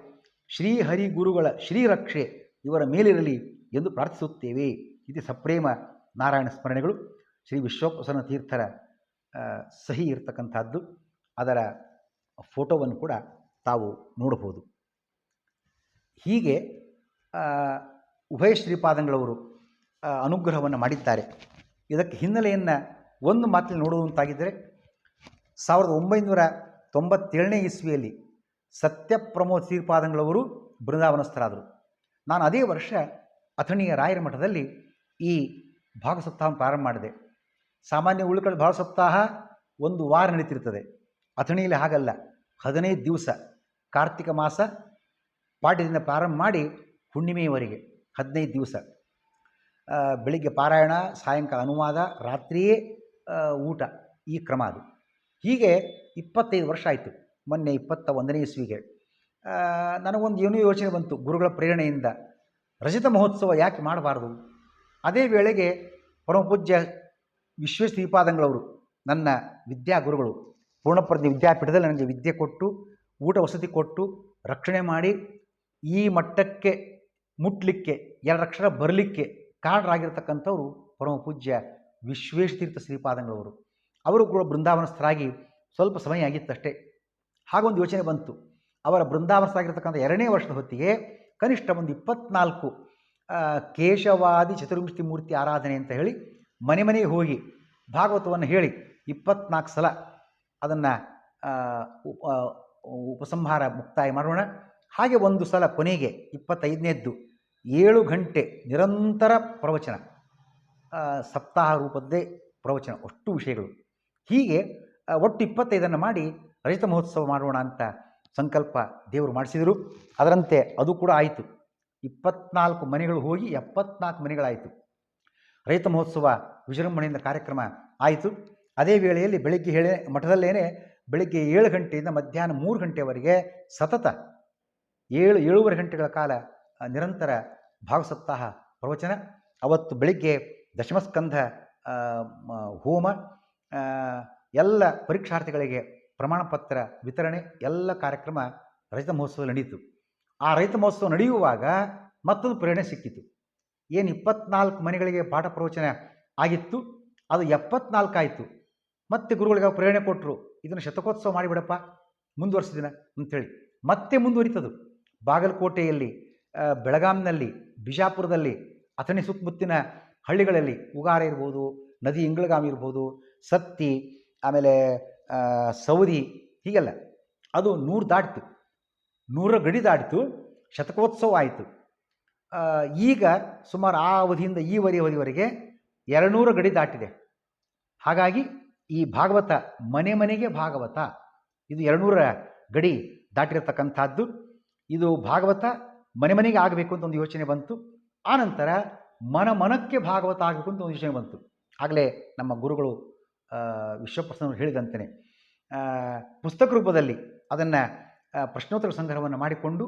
ಶ್ರೀಹರಿ ಗುರುಗಳ ಶ್ರೀರಕ್ಷೆ ಇವರ ಮೇಲಿರಲಿ ಎಂದು ಪ್ರಾರ್ಥಿಸುತ್ತೇವೆ. ಇದು ಸಪ್ರೇಮ ನಾರಾಯಣ ಸ್ಮರಣೆಗಳು. ಶ್ರೀ ವಿಶ್ವಪ್ರಸನ್ನ ತೀರ್ಥರ ಸಹಿ ಇರತಕ್ಕಂಥದ್ದು. ಅದರ ಫೋಟೋವನ್ನು ಕೂಡ ತಾವು ನೋಡಬಹುದು. ಹೀಗೆ ಉಭಯ ಶ್ರೀಪಾದಂಗಳವರು ಅನುಗ್ರಹವನ್ನು ಮಾಡಿದ್ದಾರೆ. ಇದಕ್ಕೆ ಹಿನ್ನೆಲೆಯನ್ನು ಒಂದು ಮಾತಿನಲ್ಲಿ ನೋಡುವಂತಾಗಿದ್ದರೆ 1997ನೇ ಇಸ್ವಿಯಲ್ಲಿ ಸತ್ಯಪ್ರಮೋದ ಶ್ರೀಪಾದಂಗಳವರು ಬೃಂದಾವನಸ್ಥರಾದರು. ನಾನು ಅದೇ ವರ್ಷ ಅಥಣಿಯ ರಾಯರ ಮಠದಲ್ಲಿ ಈ ಭಾಗ ಸಪ್ತಾಹವನ್ನು ಪ್ರಾರಂಭ ಮಾಡಿದೆ. ಸಾಮಾನ್ಯ ಉಳ್ಕಳ ಭಾಗ ಸಪ್ತಾಹ 1 ವಾರ ನಡೀತಿರ್ತದೆ. ಅಥಣಿಯಲ್ಲಿ ಹಾಗಲ್ಲ, 15 ದಿವಸ, ಕಾರ್ತಿಕ ಮಾಸ ಪಾಡ್ಯದಿಂದ ಪ್ರಾರಂಭ ಮಾಡಿ ಹುಣ್ಣಿಮೆಯವರೆಗೆ 15 ದಿವಸ. ಬೆಳಿಗ್ಗೆ ಪಾರಾಯಣ, ಸಾಯಂಕಾಲ ಅನುವಾದ, ರಾತ್ರಿಯೇ ಊಟ, ಈ ಕ್ರಮ ಅದು. ಹೀಗೆ 25 ವರ್ಷ ಆಯಿತು. ಮೊನ್ನೆ 21ನೇ ಇಸ್ವಿಗೆ ನನಗೊಂದು ಏನೂ ಯೋಚನೆ ಬಂತು. ಗುರುಗಳ ಪ್ರೇರಣೆಯಿಂದ ರಜತ ಮಹೋತ್ಸವ ಯಾಕೆ ಮಾಡಬಾರ್ದು? ಅದೇ ವೇಳೆಗೆ ಪರಮಪೂಜ್ಯ ವಿಶ್ವೇಶ್ವರಪಾದಂಗಳವರು, ನನ್ನ ವಿದ್ಯಾಗುರುಗಳು, ಪೂರ್ಣಪ್ರಜ್ಞೆ ವಿದ್ಯಾಪೀಠದಲ್ಲಿ ನನಗೆ ವಿದ್ಯೆ ಕೊಟ್ಟು, ಊಟ ವಸತಿ ಕೊಟ್ಟು, ರಕ್ಷಣೆ ಮಾಡಿ, ಈ ಮಟ್ಟಕ್ಕೆ ಮುಟ್ಟಲಿಕ್ಕೆ 2 ಅಕ್ಷರ ಬರಲಿಕ್ಕೆ ಕಾರಣರಾಗಿರ್ತಕ್ಕಂಥವರು ಪರಮಪೂಜ್ಯ ವಿಶ್ವೇಶತೀರ್ಥ ಶ್ರೀಪಾದಂಗಳವರು. ಅವರು ಕೂಡ ಬೃಂದಾವನಸ್ಥರಾಗಿ ಸ್ವಲ್ಪ ಸಮಯ ಆಗಿತ್ತಷ್ಟೇ. ಹಾಗೊಂದು ಯೋಚನೆ ಬಂತು. ಅವರ ಬೃಂದಾವನಸ್ಥರಾಗಿರ್ತಕ್ಕಂಥ 2ನೇ ವರ್ಷದ ಹೊತ್ತಿಗೆ ಕನಿಷ್ಠ ಒಂದು 24 ಕೇಶವಾದಿ ಚತುರ್ಮುಷ್ಟಿ ಮೂರ್ತಿ ಆರಾಧನೆ ಅಂತ ಹೇಳಿ ಮನೆ ಮನೆಗೆ ಹೋಗಿ ಭಾಗವತವನ್ನು ಹೇಳಿ 24 ಸಲ ಅದನ್ನು ಉಪಸಂಹಾರ ಮುಕ್ತಾಯ ಮಾಡೋಣ. ಹಾಗೆ ಒಂದು ಸಲ ಕೊನೆಗೆ 25ನೇದ್ದು 7 ಗಂಟೆ ನಿರಂತರ ಪ್ರವಚನ, ಸಪ್ತಾಹ ರೂಪದ್ದೇ ಪ್ರವಚನ, ಅಷ್ಟು ವಿಷಯಗಳು. ಹೀಗೆ ಒಟ್ಟು 25 ಮಾಡಿ ರಜತ ಮಹೋತ್ಸವ ಮಾಡೋಣ ಅಂತ ಸಂಕಲ್ಪ ದೇವರು ಮಾಡಿಸಿದರು. ಅದರಂತೆ ಅದು ಕೂಡ ಆಯಿತು. 24 ಮನೆಗಳು ಹೋಗಿ 74 ಮನೆಗಳಾಯಿತು. ರಜತ ಮಹೋತ್ಸವ ವಿಜೃಂಭಣೆಯಿಂದ ಕಾರ್ಯಕ್ರಮ ಆಯಿತು. ಅದೇ ವೇಳೆಯಲ್ಲಿ ಬೆಳಿಗ್ಗೆ ಮಠದಲ್ಲೇನೆ ಬೆಳಿಗ್ಗೆ 7 ಗಂಟೆಯಿಂದ ಮಧ್ಯಾಹ್ನ 3 ಗಂಟೆಯವರೆಗೆ ಸತತ 7-7.5 ಗಂಟೆಗಳ ಕಾಲ ನಿರಂತರ ಭಾಗಸಪ್ತಾಹ ಪ್ರವಚನ. ಅವತ್ತು ಬೆಳಿಗ್ಗೆ ದಶಮಸ್ಕಂಧ ಹೋಮ, ಎಲ್ಲ ಪರೀಕ್ಷಾರ್ಥಿಗಳಿಗೆ ಪ್ರಮಾಣಪತ್ರ ವಿತರಣೆ, ಎಲ್ಲ ಕಾರ್ಯಕ್ರಮ ರಜತ ಮಹೋತ್ಸವ ನಡೆಯಿತು. ಆ ರಜತ ಮಹೋತ್ಸವ ನಡೆಯುವಾಗ ಮತ್ತೊಂದು ಪ್ರೇರಣೆ ಸಿಕ್ಕಿತು. ಏನು 24 ಮನೆಗಳಿಗೆ ಪಾಠ ಪ್ರವಚನ ಆಗಿತ್ತು, ಅದು 74 ಆಯಿತು. ಮತ್ತೆ ಗುರುಗಳಿಗೆ ಪ್ರೇರಣೆ ಕೊಟ್ಟರು, ಇದನ್ನು ಶತಕೋತ್ಸವ ಮಾಡಿಬಿಡಪ್ಪ ಮುಂದುವರಿಸಿದಿನ ಅಂಥೇಳಿ. ಮತ್ತೆ ಮುಂದುವರಿತದು. ಬಾಗಲಕೋಟೆಯಲ್ಲಿ, ಬೆಳಗಾಂನಲ್ಲಿ, ಬಿಜಾಪುರದಲ್ಲಿ, ಅಥಣಿ ಸುತ್ತಮುತ್ತಿನ ಹಳ್ಳಿಗಳಲ್ಲಿ, ಉಗಾರ ಇರ್ಬೋದು, ನದಿ ಇಂಗಳಗಾಮಿ ಇರ್ಬೋದು, ಸತ್ತಿ, ಆಮೇಲೆ ಸೌದಿ, ಹೀಗೆಲ್ಲ ಅದು 100 ದಾಟಿತು, 100ರ ಗಡಿ ದಾಟಿತು, ಶತಕೋತ್ಸವ ಆಯಿತು. ಈಗ ಸುಮಾರು ಆ ಅವಧಿಯಿಂದ ಈ ಅವಧಿವರೆಗೆ 200 ಗಡಿ ದಾಟಿದೆ. ಹಾಗಾಗಿ ಈ ಭಾಗವತ ಮನೆ ಮನೆಗೆ ಭಾಗವತ, ಇದು 200ರ ಗಡಿ ದಾಟಿರತಕ್ಕಂಥದ್ದು. ಇದು ಭಾಗವತ ಮನೆ ಮನೆಗೆ ಆಗಬೇಕು ಅಂತ ಒಂದು ಯೋಚನೆ ಬಂತು. ಆನಂತರ ಮನಕ್ಕೆ ಭಾಗವತ ಆಗಬೇಕು ಅಂತ ಒಂದು ಯೋಚನೆ ಬಂತು. ಆಗಲೇ ನಮ್ಮ ಗುರುಗಳು ವಿಶ್ವಪ್ರಸನ್ನರು ಹೇಳಿದಂತೆಯೇ ಪುಸ್ತಕ ರೂಪದಲ್ಲಿ ಅದನ್ನು ಪ್ರಶ್ನೋತ್ತರ ಸಂಗ್ರಹವನ್ನು ಮಾಡಿಕೊಂಡು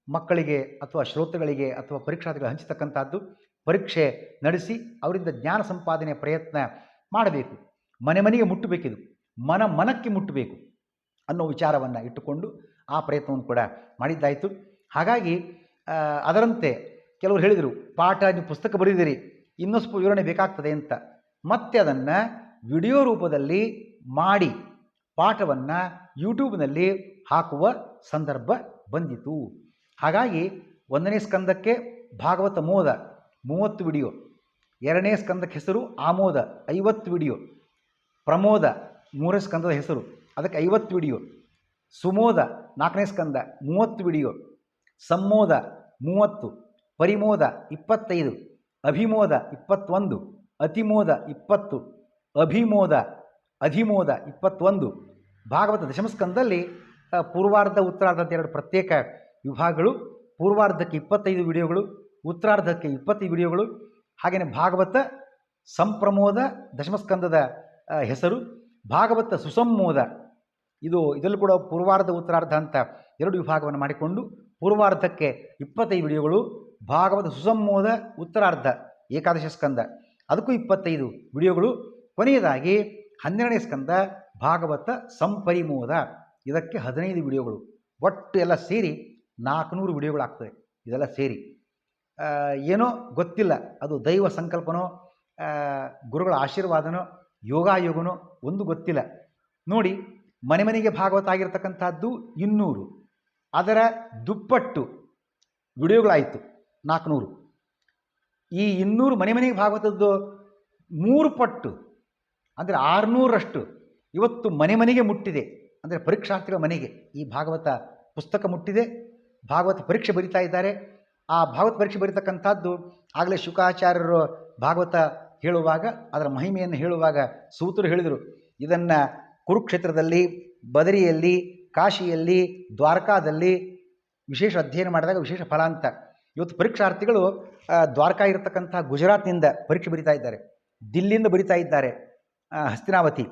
ಮಕ್ಕಳಿಗೆ ಅಥವಾ ಶ್ರೋತೃಗಳಿಗೆ ಅಥವಾ ಪರೀಕ್ಷಾರ್ಥಿಗಳು ಹಂಚತಕ್ಕಂಥದ್ದು, ಪರೀಕ್ಷೆ ನಡೆಸಿ ಅವರಿಂದ ಜ್ಞಾನ ಸಂಪಾದನೆಯ ಪ್ರಯತ್ನ ಮಾಡಬೇಕು. ಮನೆ ಮನೆಗೆ ಮುಟ್ಟಬೇಕಿದು, ಮನಕ್ಕೆ ಮುಟ್ಟಬೇಕು ಅನ್ನೋ ವಿಚಾರವನ್ನು ಇಟ್ಟುಕೊಂಡು ಆ ಪ್ರಯತ್ನವನ್ನು ಕೂಡ ಮಾಡಿದ್ದಾಯಿತು. ಹಾಗಾಗಿ ಅದರಂತೆ ಕೆಲವರು ಹೇಳಿದರು, ಪಾಠ ನೀವು ಪುಸ್ತಕ ಬರೆದಿರಿ, ಇನ್ನಷ್ಟು ವಿವರಣೆ ಬೇಕಾಗ್ತದೆ ಅಂತ. ಮತ್ತೆ ಅದನ್ನು ವಿಡಿಯೋ ರೂಪದಲ್ಲಿ ಮಾಡಿ ಪಾಠವನ್ನು ಯೂಟ್ಯೂಬ್ನಲ್ಲಿ ಹಾಕುವ ಸಂದರ್ಭ ಬಂದಿತು. ಹಾಗಾಗಿ 1ನೇ ಸ್ಕಂದಕ್ಕೆ ಭಾಗವತ ಮೋದ 30 ವಿಡಿಯೋ, 2ನೇ ಸ್ಕಂದಕ್ಕೆ ಹೆಸರು ಆಮೋದ 50 ವಿಡಿಯೋ, ಪ್ರಮೋದ 3ನೇ ಸ್ಕಂದದ ಹೆಸರು, ಅದಕ್ಕೆ 50 ವಿಡಿಯೋ, ಸುಮೋದ 4ನೇ ಸ್ಕಂದ 30 ವಿಡಿಯೋ, ಸಂಮೋದ 30, ಪರಿಮೋದ 25, ಅಭಿಮೋದ 21, ಅತಿಮೋದ 20, ಅಧಿಮೋದ 21. ಭಾಗವತ ದಶಮಸ್ಕಂದಲ್ಲಿ ಪೂರ್ವಾರ್ಧ ಉತ್ತರಾರ್ಧ ಅಂತ 2 ಪ್ರತ್ಯೇಕ ವಿಭಾಗಗಳು. ಪೂರ್ವಾರ್ಧಕ್ಕೆ 25 ವಿಡಿಯೋಗಳು, ಉತ್ತರಾರ್ಧಕ್ಕೆ 20 ವಿಡಿಯೋಗಳು. ಹಾಗೆಯೇ ಭಾಗವತ ಸಂಪ್ರಮೋದ ದಶಮಸ್ಕಂದದ ಹೆಸರು, ಭಾಗವತ ಸುಸಂಮೋದ, ಇದರಲ್ಲೂ ಕೂಡ ಪೂರ್ವಾರ್ಧ ಉತ್ತರಾರ್ಧ ಅಂತ 2 ವಿಭಾಗವನ್ನು ಮಾಡಿಕೊಂಡು ಪೂರ್ವಾರ್ಧಕ್ಕೆ 25 ವಿಡಿಯೋಗಳು, ಭಾಗವತ ಸುಸಂಮೋದ ಉತ್ತರಾರ್ಧ ಏಕಾದಶ ಸ್ಕಂದ ಅದಕ್ಕೂ 25 ವಿಡಿಯೋಗಳು. ಕೊನೆಯದಾಗಿ 12ನೇ ಸ್ಕಂದ ಭಾಗವತ ಸಂಪರಿಮೋದ, ಇದಕ್ಕೆ 15 ವಿಡಿಯೋಗಳು. ಒಟ್ಟು ಎಲ್ಲ ಸೇರಿ 400 ವಿಡಿಯೋಗಳಾಗ್ತದೆ. ಇದೆಲ್ಲ ಸೇರಿ ಏನೋ ಗೊತ್ತಿಲ್ಲ, ಅದು ದೈವ ಸಂಕಲ್ಪನೋ ಗುರುಗಳ ಆಶೀರ್ವಾದನೋ ಯೋಗಾಯೋಗನೋ ಒಂದು ಗೊತ್ತಿಲ್ಲ. ನೋಡಿ, ಮನೆ ಮನೆಗೆ ಭಾಗವತ ಆಗಿರ್ತಕ್ಕಂಥದ್ದು 200, ಅದರ ದುಪ್ಪಟ್ಟು ವಿಡಿಯೋಗಳಾಯಿತು 400. ಈ 200 ಮನೆ ಮನೆಗೆ ಭಾಗವತದ್ದು 3 ಪಟ್ಟು ಅಂದರೆ 600ರಷ್ಟು ಇವತ್ತು ಮನೆ ಮನೆಗೆ ಮುಟ್ಟಿದೆ. ಅಂದರೆ ಪರೀಕ್ಷಾರ್ಥಿಗಳ ಮನೆಗೆ ಈ ಭಾಗವತ ಪುಸ್ತಕ ಮುಟ್ಟಿದೆ. ಭಾಗವತ ಪರೀಕ್ಷೆ ಬರಿತಾ ಇದ್ದಾರೆ. ಆ ಭಾಗವತ ಪರೀಕ್ಷೆ ಬರೀತಕ್ಕಂಥದ್ದು ಆಗಲೇ ಶುಕಾಚಾರ್ಯರು ಭಾಗವತ ಹೇಳುವಾಗ, ಅದರ ಮಹಿಮೆಯನ್ನು ಹೇಳುವಾಗ ಸೂತರು ಹೇಳಿದರು, ಇದನ್ನು ಕುರುಕ್ಷೇತ್ರದಲ್ಲಿ, ಬದರಿಯಲ್ಲಿ, ಕಾಶಿಯಲ್ಲಿ, ದ್ವಾರಕಾದಲ್ಲಿ ವಿಶೇಷ ಅಧ್ಯಯನ ಮಾಡಿದಾಗ ವಿಶೇಷ ಫಲ ಅಂತ. ಇವತ್ತು ಪರೀಕ್ಷಾರ್ಥಿಗಳು ದ್ವಾರಕಾ ಇರತಕ್ಕಂಥ ಗುಜರಾತ್ನಿಂದ ಪರೀಕ್ಷೆ ಬರಿತಾ ಇದ್ದಾರೆ, ದಿಲ್ಲಿಯಿಂದ ಬರಿತಾ ಇದ್ದಾರೆ, ಹಸ್ತಿನಾವತಿ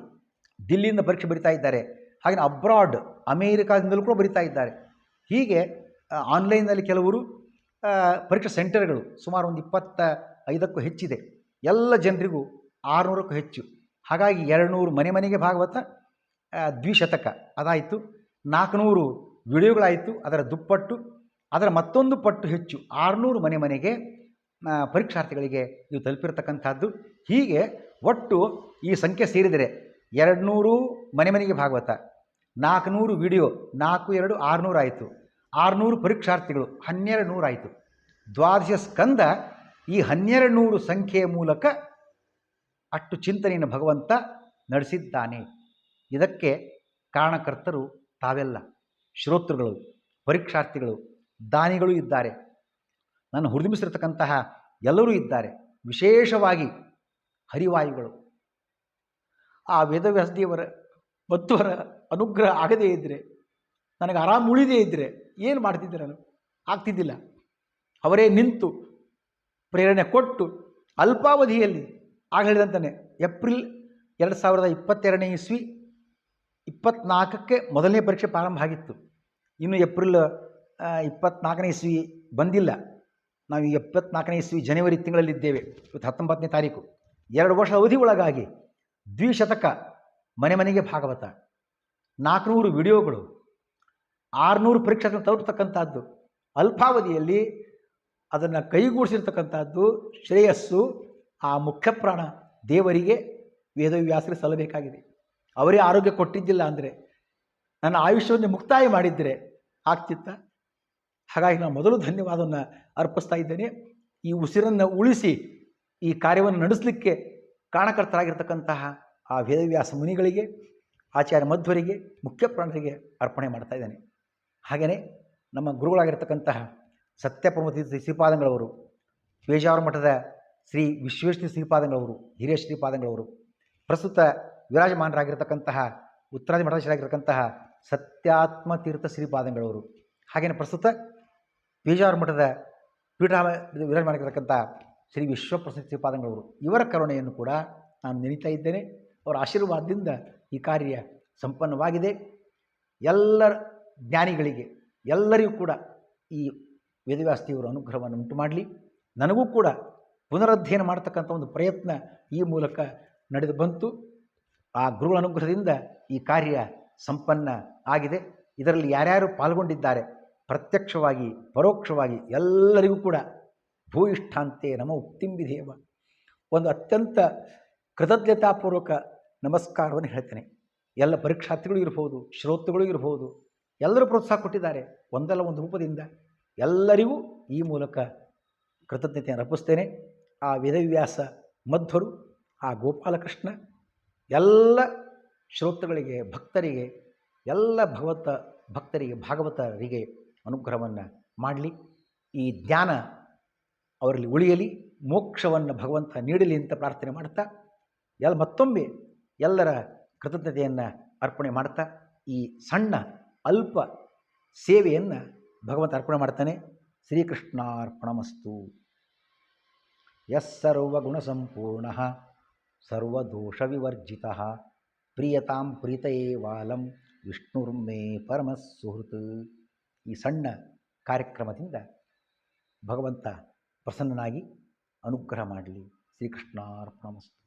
ದಿಲ್ಲಿಯಿಂದ ಪರೀಕ್ಷೆ ಬರಿತಾ ಇದ್ದಾರೆ. ಹಾಗೆ ಅಬ್ರಾಡ್ ಅಮೇರಿಕಾದಿಂದಲೂ ಕೂಡ ಬರಿತಾ ಇದ್ದಾರೆ. ಹೀಗೆ ಆನ್ಲೈನ್ನಲ್ಲಿ ಕೆಲವರು ಪರೀಕ್ಷಾ ಸೆಂಟರ್ಗಳು ಸುಮಾರು ಒಂದು 25ಕ್ಕೂ ಹೆಚ್ಚಿದೆ. ಎಲ್ಲ ಜನರಿಗೂ 600ಕ್ಕೂ ಹೆಚ್ಚು. ಹಾಗಾಗಿ 200 ಮನೆ ಮನೆಗೆ ಭಾಗವತ, ದ್ವಿಶತಕ ಅದಾಯಿತು, 400 ವಿಡಿಯೋಗಳಾಯಿತು, ಅದರ ದುಪ್ಪಟ್ಟು, ಅದರ ಮತ್ತೊಂದು ಪಟ್ಟು ಹೆಚ್ಚು 600 ಮನೆ ಮನೆಗೆ ಪರೀಕ್ಷಾರ್ಥಿಗಳಿಗೆ ಇವು ತಲುಪಿರತಕ್ಕಂಥದ್ದು. ಹೀಗೆ ಒಟ್ಟು ಈ ಸಂಖ್ಯೆ ಸೇರಿದರೆ 200 ಮನೆ ಮನೆಗೆ ಭಾಗವತ, 400 ವಿಡಿಯೋ, 4 2 600 ಆಯಿತು, 600 ಪರೀಕ್ಷಾರ್ಥಿಗಳು 1200 ಆಯಿತು. ದ್ವಾದಶ ಸ್ಕಂದ ಈ 1200 ಸಂಖ್ಯೆಯ ಮೂಲಕ ಅಷ್ಟು ಚಿಂತನೆಯನ್ನು ಭಗವಂತ ನಡೆಸಿದ್ದಾನೆ. ಇದಕ್ಕೆ ಕಾರಣಕರ್ತರು ತಾವೆಲ್ಲ ಶ್ರೋತೃಗಳು, ಪರೀಕ್ಷಾರ್ಥಿಗಳು, ದಾನಿಗಳು ಇದ್ದಾರೆ, ನನ್ನ ಹುರಿದುಂಬಿಸಿರ್ತಕ್ಕಂತಹ ಎಲ್ಲರೂ ಇದ್ದಾರೆ. ವಿಶೇಷವಾಗಿ ಹರಿವಾಯುಗಳು, ಆ ವೇದವ್ಯಾಸದೇವರ ಮಧ್ವರ ಅನುಗ್ರಹ ಆಗದೇ ಇದ್ದರೆ, ನನಗೆ ಆರಾಮ ಉಳಿದೇ ಇದ್ದರೆ ಏನು ಮಾಡ್ತಿದ್ದೆ ನಾನು? ಆಗ್ತಿದ್ದಿಲ್ಲ. ಅವರೇ ನಿಂತು ಪ್ರೇರಣೆ ಕೊಟ್ಟು ಅಲ್ಪಾವಧಿಯಲ್ಲಿ ಆಗ ಹೇಳಿದಂತಾನೆ ಏಪ್ರಿಲ್ 2022ನೇ ಇಸ್ವಿ 24ಕ್ಕೆ ಮೊದಲನೇ ಪರೀಕ್ಷೆ ಪ್ರಾರಂಭ ಆಗಿತ್ತು. ಇನ್ನು ಏಪ್ರಿಲ್ 24ನೇ ಇಸ್ವಿ ಬಂದಿಲ್ಲ. ನಾವು 24ನೇ ಇಸ್ವಿ ಜನವರಿ ತಿಂಗಳಲ್ಲಿದ್ದೇವೆ. ಇವತ್ತು 19ನೇ ತಾರೀಕು. 2 ವರ್ಷ ಅವಧಿ ಒಳಗಾಗಿ ದ್ವಿಶತಕ ಮನೆ ಮನೆಗೆ ಭಾಗವತ, 400 ವಿಡಿಯೋಗಳು, 600 ಪರೀಕ್ಷೆಗಳನ್ನು ತಲುಪತಕ್ಕಂಥದ್ದು, ಅಲ್ಪಾವಧಿಯಲ್ಲಿ ಅದನ್ನು ಕೈಗೂಡಿಸಿರ್ತಕ್ಕಂಥದ್ದು ಶ್ರೇಯಸ್ಸು ಆ ಮುಖ್ಯಪ್ರಾಣ ದೇವರಿಗೆ, ವೇದವ್ಯಾಸರಿಗೆ ಸಲ್ಲಬೇಕಾಗಿದೆ. ಅವರೇ ಆರೋಗ್ಯ ಕೊಟ್ಟಿದ್ದಿಲ್ಲ ಅಂದರೆ, ನನ್ನ ಆಯುಷ್ಯವನ್ನು ಮುಕ್ತಾಯ ಮಾಡಿದ್ದರೆ ಆಗ್ತಿತ್ತ? ಹಾಗಾಗಿ ನಾನು ಮೊದಲು ಧನ್ಯವಾದವನ್ನು ಅರ್ಪಿಸ್ತಾ ಇದ್ದೇನೆ. ಈ ಉಸಿರನ್ನು ಉಳಿಸಿ ಈ ಕಾರ್ಯವನ್ನು ನಡೆಸಲಿಕ್ಕೆ ಕಾರಣಕರ್ತರಾಗಿರ್ತಕ್ಕಂತಹ ಆ ವೇದವ್ಯಾಸ ಮುನಿಗಳಿಗೆ, ಆಚಾರ್ಯ ಮಧ್ವರಿಗೆ, ಮುಖ್ಯಪ್ರಾಣರಿಗೆ ಅರ್ಪಣೆ ಮಾಡ್ತಾ ಇದ್ದೇನೆ. ಹಾಗೆಯೇ ನಮ್ಮ ಗುರುಗಳಾಗಿರ್ತಕ್ಕಂತಹ ಸತ್ಯಪ್ರಮತೀರ್ಥ ಶ್ರೀಪಾದಂಗಳವರು, ಪೇಜಾವರ ಮಠದ ಶ್ರೀ ವಿಶ್ವೇಶ್ವರ ಶ್ರೀಪಾದಂಗಳವರು, ಹಿರಿಯ ಶ್ರೀಪಾದಂಗಳವರು, ಪ್ರಸ್ತುತ ವಿರಾಜಮಾನರಾಗಿರ್ತಕ್ಕಂತಹ ಉತ್ತರಾದಿ ಮಠಾಧೀಶರಾಗಿರ್ತಕ್ಕಂತಹ ಸತ್ಯಾತ್ಮತೀರ್ಥ ಶ್ರೀಪಾದಂಗಳವರು, ಹಾಗೆಯೇ ಪ್ರಸ್ತುತ ಪೇಜಾವರ ಮಠದ ವಿರಾಜಮಾನರಾಗಿರ್ತಕ್ಕಂಥ ಶ್ರೀ ವಿಶ್ವಪ್ರಸಿದ್ಧ ಶ್ರೀಪಾದಂಗಳವರು, ಇವರ ಕರುಣೆಯನ್ನು ಕೂಡ ನಾನು ನೆನೀತಾ ಇದ್ದೇನೆ. ಅವರ ಆಶೀರ್ವಾದದಿಂದ ಈ ಕಾರ್ಯ ಸಂಪನ್ನವಾಗಿದೆ. ಎಲ್ಲರ ಜ್ಞಾನಿಗಳಿಗೆ ಎಲ್ಲರಿಗೂ ಕೂಡ ಈ ವೇದವ್ಯಾಸದೇವರ ಅನುಗ್ರಹವನ್ನು ಉಂಟು ಮಾಡಲಿ. ನನಗೂ ಕೂಡ ಪುನರಧ್ಯಯನ ಮಾಡ್ತಕ್ಕಂಥ ಒಂದು ಪ್ರಯತ್ನ ಈ ಮೂಲಕ ನಡೆದು ಬಂತು. ಆ ಗುರುಗಳ ಅನುಗ್ರಹದಿಂದ ಈ ಕಾರ್ಯ ಸಂಪನ್ನ ಆಗಿದೆ. ಇದರಲ್ಲಿ ಯಾರ್ಯಾರು ಪಾಲ್ಗೊಂಡಿದ್ದಾರೆ ಪ್ರತ್ಯಕ್ಷವಾಗಿ ಪರೋಕ್ಷವಾಗಿ ಎಲ್ಲರಿಗೂ ಕೂಡ ಭೂಯಿಷ್ಠಾಂತೆ ನಮ ಉಕ್ತಿಂಬಿಧೇವ ಒಂದು ಅತ್ಯಂತ ಕೃತಜ್ಞತಾಪೂರ್ವಕ ನಮಸ್ಕಾರವನ್ನು ಹೇಳ್ತೇನೆ. ಎಲ್ಲ ಪರೀಕ್ಷಾರ್ಥಿಗಳು ಇರ್ಬೋದು, ಶ್ರೋತೃಗಳು ಇರ್ಬೋದು, ಎಲ್ಲರೂ ಪ್ರೋತ್ಸಾಹ ಕೊಟ್ಟಿದ್ದಾರೆ ಒಂದಲ್ಲ ಒಂದು ರೂಪದಿಂದ. ಎಲ್ಲರಿಗೂ ಈ ಮೂಲಕ ಕೃತಜ್ಞತೆಯನ್ನು ಅರ್ಪಿಸ್ತೇನೆ. ಆ ವೇದವ್ಯಾಸ ಮಧ್ವರು, ಆ ಗೋಪಾಲಕೃಷ್ಣ ಎಲ್ಲ ಶ್ರೋತೃಗಳಿಗೆ, ಭಕ್ತರಿಗೆ, ಎಲ್ಲ ಭಕ್ತರಿಗೆ, ಭಾಗವತರಿಗೆ ಅನುಗ್ರಹವನ್ನು ಮಾಡಲಿ. ಈ ಜ್ಞಾನ ಅವರಲ್ಲಿ ಉಳಿಯಲಿ, ಮೋಕ್ಷವನ್ನು ಭಗವಂತ ನೀಡಲಿ ಅಂತ ಪ್ರಾರ್ಥನೆ ಮಾಡ್ತಾ ಮತ್ತೊಮ್ಮೆ ಎಲ್ಲರ ಕೃತಜ್ಞತೆಯನ್ನು ಅರ್ಪಣೆ ಮಾಡ್ತಾ ಈ ಸಣ್ಣ ಅಲ್ಪ ಸೇವೆಯನ್ನು ಭಗವಂತ ಅರ್ಪಣೆ ಮಾಡ್ತಾನೆ. ಶ್ರೀಕೃಷ್ಣಾರ್ಪಣಮಸ್ತು. ಯಸ್ಸರ್ವಗುಣಸಂಪೂರ್ಣ ಸರ್ವದೋಷವಿವರ್ಜಿತ ಪ್ರಿಯತಾಂ ಪ್ರೀತಯೇ ವಾಲಂ ವಿಷ್ಣುರ್ಮೇ ಪರಮಸುಹೃತ್. ಈ ಸಣ್ಣ ಕಾರ್ಯಕ್ರಮದಿಂದ ಭಗವಂತ ಪ್ರಸನ್ನನಾಗಿ ಅನುಗ್ರಹ ಮಾಡಲಿ. ಶ್ರೀಕೃಷ್ಣಾರ್ಪಣಮಸ್ತು.